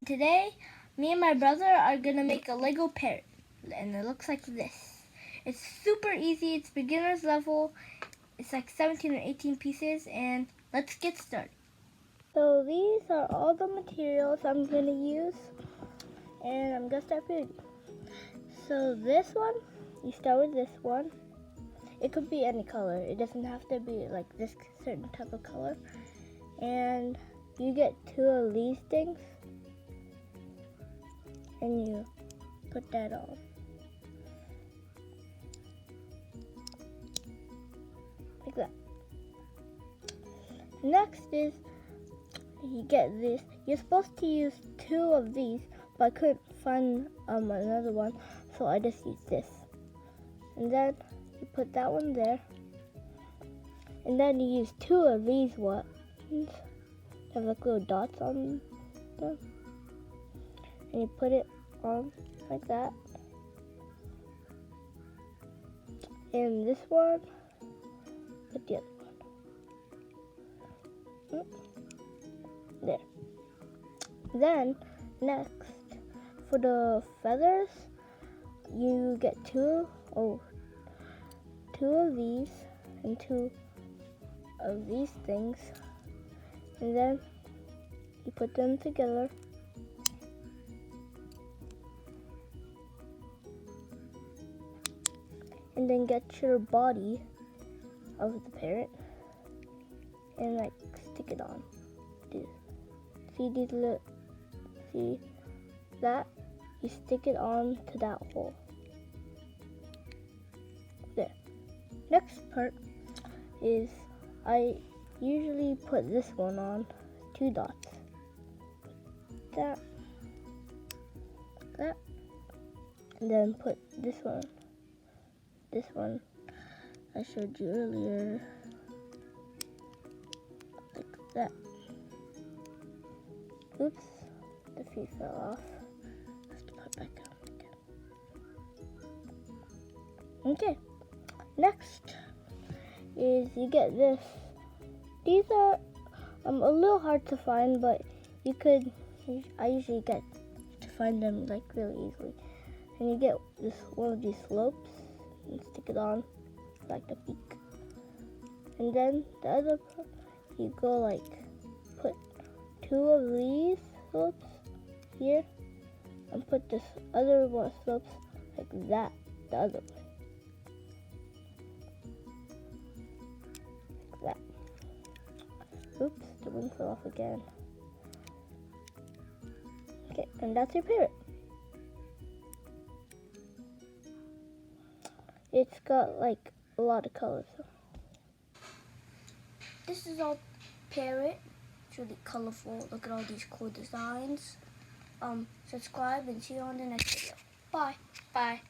Today, me and my brother are gonna make a Lego parrot, and it looks like this. It's super easy, it's beginner's level, it's like 17 or 18 pieces, and let's get started. So these are all the materials I'm gonna use, and I'm gonna start building. So this one, you start with this one. It could be any color, it doesn't have to be like this certain type of color. And you get 2 of these things, and you put that on. Like that. Next is, you get this. You're supposed to use 2 of these, but I couldn't find another one, so I just used this. And then you put that one there. And then you use 2 of these ones. Have like little dots on them. And you put it on like that. And this one, put the other one. There. Then, next, for the feathers, you get 2 of these and 2 of these things. And then you put them together. And then get your body of the parrot and like stick it on. See these little, see that? You stick it on to that hole. There. Next part is, I usually put this one on, 2 dots. That, and then put this one I showed you earlier, like that. Oops, the feet fell off. I have to put it back on again. Okay, next is you get this. These are a little hard to find, but I usually get to find them like really easily. And you get this one of these slopes and stick it on like the beak. And then the other part, you go like put 2 of these slopes here and put this other one slopes like that the other way. Like that. Oops, the wing fell off again. Okay, and that's your parrot. It's got like a lot of colors. This is our parrot. It's really colorful. Look at all these cool designs. Subscribe and see you on the next video. Bye. Bye.